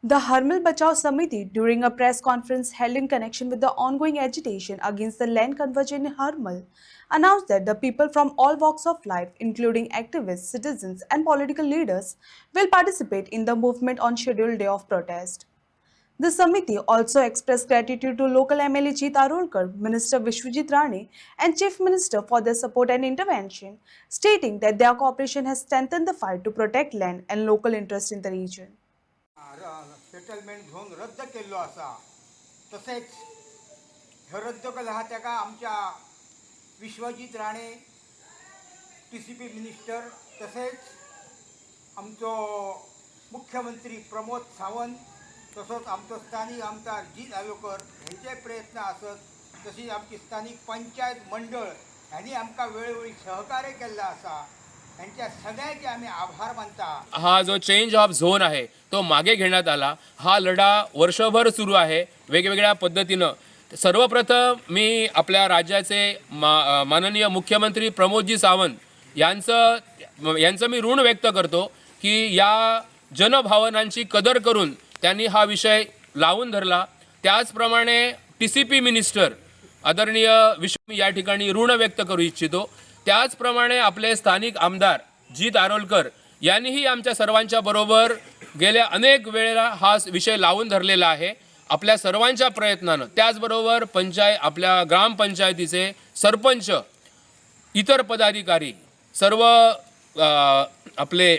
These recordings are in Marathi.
The Harmal Bachao Samiti, during a press conference held in connection with the ongoing agitation against the land conversion in Harmal, announced that the people from all walks of life, including activists, citizens, and political leaders, will participate in the movement on scheduled day of protest. The Samiti also expressed gratitude to local MLA Jeet Arolkar, Minister Vishwajit Rane, and Chief Minister for their support and intervention, stating that their cooperation has strengthened the fight to protect land and local interests in the region. Settlement zone रद्द केल्लो आसा तसेच हे रद्द केला हा ताका आमच्या विश्वजीत राणे TCP मिनिस्टर तसेच आमचो मुख्यमंत्री प्रमोद सावंत तसोच आमचो स्थानिक आमदार जीत आरोलकर हेंचे प्रयत्न आसत तशीच आमची स्थानिक पंचायत मंडळ ह्यांनी आमकां वेळोवेळी सहकार्य केल्लें आसा त्यांच्या सगळ्यांचे आम्ही आभार मानता। हा जो चेंज ऑफ झोन आहे तो मागे घेण्यात आला। हा लढा वर्षभर सुरू आहे वेगवेगळ्या पद्धतीनं। सर्वप्रथम मी आपल्या राज्याचे माननीय मुख्यमंत्री प्रमोदजी सावंत यांचं मी ऋण व्यक्त करतो की या जनभावनांची कदर करून त्यांनी हा विषय लावून धरला। त्याचप्रमाणे TCP मिनिस्टर आदरणीय विश्व या ठिकाणी ऋण व्यक्त करू इच्छितो। त्याचप्रमाणे आपले स्थानिक आमदार जीत आरोलकर यांनीही आमच्या सर्वांच्या बरोबर गेल्या अनेक वेळेला हा विषय लावून धरलेला आहे आपल्या सर्वांच्या प्रयत्नानं। त्याचबरोबर आपल्या ग्रामपंचायतीचे सरपंच, इतर पदाधिकारी, सर्व आपले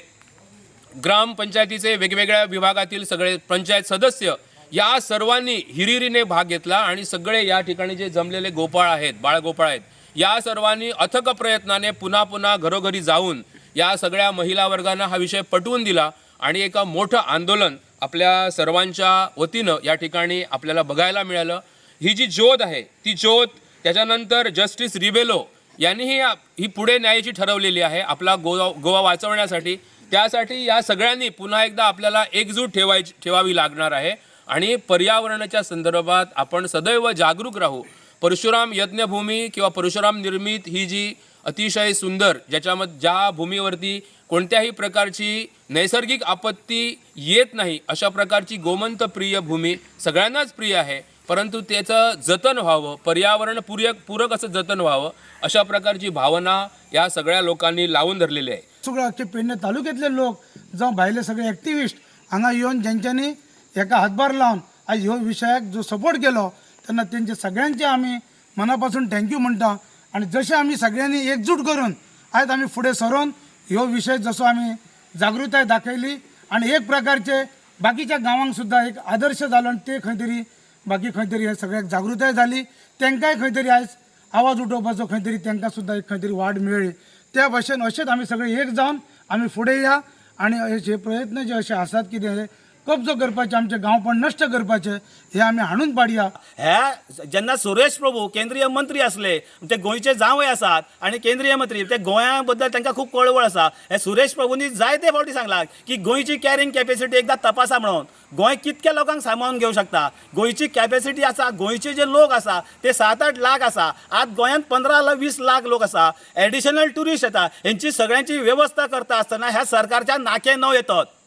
ग्रामपंचायतीचे वेगवेगळ्या विभागातील सगळे पंचायत सदस्य या सर्वांनी हिरिरीने भाग घेतला आणि सगळे या ठिकाणी जे जमलेले गोपाळ आहेत, बाळगोपाळ आहेत, या सर्वांनी अथक प्रयत्नाने पुन्हा पुन्हा घरोघरी जाऊन या सगळ्या महिला वर्गांना हा विषय पटवून दिला आणि एक मोठं आंदोलन आपल्या सर्वांच्या वतीनं या ठिकाणी आपल्याला बघायला मिळालं। ही जी ज्योत आहे ती ज्योत त्याच्यानंतर जस्टिस रिबेलो यांनीही ही पुढे न्यायाची ठरवलेली आहे आपला गोवा वाचवण्यासाठी। त्यासाठी या सगळ्यांनी पुन्हा एकदा आपल्याला एकजूट ठेवावी लागणार आहे आणि पर्यावरणाच्या संदर्भात आपण सदैव जागरूक राहू। परशुराम यज्ञभूमी किंवा परशुराम निर्मित ही जी अतिशय सुंदर ज्या भूमीवरती कोणत्याही प्रकारची नैसर्गिक आपत्ती येत नाही अशा प्रकारची गोमंत प्रिय भूमी सगळ्यांनाच प्रिय आहे, परंतु त्याचं जतन व्हावं, पर्यावरण पूरक असं जतन व्हावं अशा प्रकारची भावना या सगळ्या लोकांनी लावून धरलेली आहे। सगळे अख्खे पेडणे तालुक्यातले लोक जावं भायले सगळे ॲक्टिविस्ट हांगा येवन ज्यांच्यांनी एका हातभार लावन आज ह्यो विशयाक जो सपोर्ट केलो तेन्ना तेंचे सगळ्यांचे आमी मनापासून थँक्यू म्हणटा। आणि जशें आमी सगळ्यांनी एकजूट करून आयज आमी फुडें सरून ह्यो विशय जसो आमी जागृताय दाखयली आणि एक प्रकारचे बाकीच्या गांवांक सुद्दां एक आदर्श जालो आणि ते खंय तरी बाकी खंय तरी हे सगळ्याक जागृताय जाली, तेंकाय खंय तरी आयज आवाज उठोवपाचो खंय तरी तेंकां सुद्दां एक खंय तरी वाड मेळ्ळी। त्या भाशेन अशेंच आमी सगळे एक जावन आमी फुडें या आणि हे प्रयत्न जे असे आसात की ते कब्जो करपाचे, आमचे गांवपण नश्ट करपाचे हे आमी हाडून पाडया। ह्या जेन्ना सुरेश प्रभू केंद्रीय मंत्री असले ते गोंयचे जावय आसात आणि केंद्रीय मंत्री ते गोंया बद्दल तांकां खूब कळवळ आसा। हे सुरेश प्रभूंनी जायते फावटी सांगला की गोंयची कॅरिंग कॅपॅसिटी एकदा तपासा म्हणून। गोंय कितक्या लोकांक सांबाळून घेवंक शकता, गोंयची कॅपॅसिटी आसा, गोंयचे जे लोक आसा ते 7-8 लाख आसा। आज गोंयांत 15-20 लाख लोक आसा, एडिशनल टुरिस्ट येता, हेंची सगळ्यांची व्यवस्था करता आसतना ह्या सरकारच्या नाके नव येतात।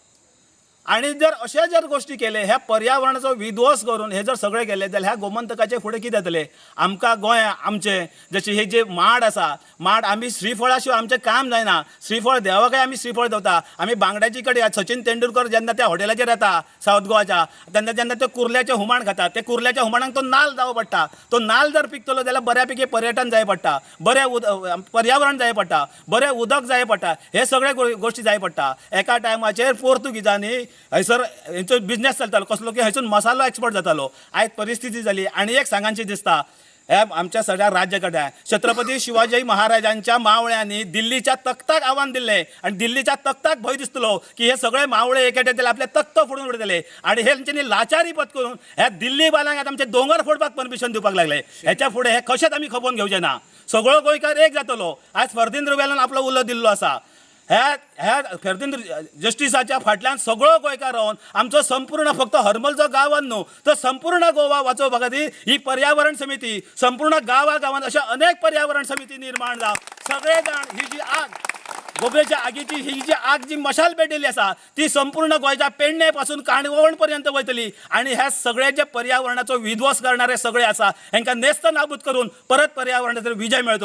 आणि जर अशा जर गोष्टी केले ह्या पर्यावरणाचो विध्वंस करून हे जर सगळे केले जाल्यार ह्या गोमंतकाचे फुडें कितें जातले। आमकां गोंया आमचे जशे हे जे माड आसा, माड आमी श्रीफळा शिवाय आमचें काम जायना। श्रीफळ देवाकय आमी श्रीफळ देवता। आमी बांगड्याची कडी सचिन तेंडुलकर जेन्ना त्या हॉटेलाचेर येता सावथ गोवाच्या तेन्ना जेन्ना ते कुर्ल्याचें हुमण खाता, ते कुर्ल्याच्या हुमणाक तो नाल्ल जावो पडटा। तो नाल्ल जर पिकतलो जाल्यार बऱ्यापैकी पर्यटन जाय पडटा, बरें पर्यावरण जाय पडटा, बरें उदक जाय पडटा, हे सगळे गोश्टी जाय पडटा। एका टायमाचेर पोर्तुगीजांनी हयसर हेंचो बिझनेस चलतालो कसलो की हयसून मसालो एक्सपोर्ट जातालो। आयज परिस्थिती जाली आणि एक सांगांची दिसता हे आमच्या सगळ्या राज्याकडे छत्रपती शिवाजी महाराजांच्या मावळ्यांनी दिल्लीच्या तख्ताक आव्हान दिले आणि दिल्लीच्या तख्ताक भंय दिसतलो की हे सगळे मावळे एक येतले आपले तख्त फोडून उडयतले आणि हेंच्यांनी लाचारी पत्करून ह्या दिल्ली बालांक आमचे दोंगर फोडपाक परमिशन दिवपाक लागले। हेच्या फुडें हे कशेंच आमी खपोवन घेवचे ना, सगळो गोंयकार एक जातलो। आज फर्दिंद्र वेलान आपलो उलो दिल्लो आसा, ह्या फर्दिंद्र जस्टिसाच्या फाटल्यान सगळो गोंयकार रावन आमचो संपूर्ण फक्त हरमलचो गांवांत न्हू तर संपूर्ण गोवा वाचोवपा खातीर ही पर्यावरण समिती संपूर्ण गांवांत अशा अनेक पर्यावरण समिती निर्माण जावं। सगळे जाण ही जी आग गोबरेच्या आगीची ही जी आग जी मशाल पेटयली आसा ती संपूर्ण गोंयच्या पेडणे पासून काणकोण पर्यंत वयतली आणि ह्या सगळे जे पर्यावरणाचो विध्वंस करणारे सगळे आसा हांकां नेस्त नाबूद करून परत पर्यावरणाचेर विजय मेळतलो.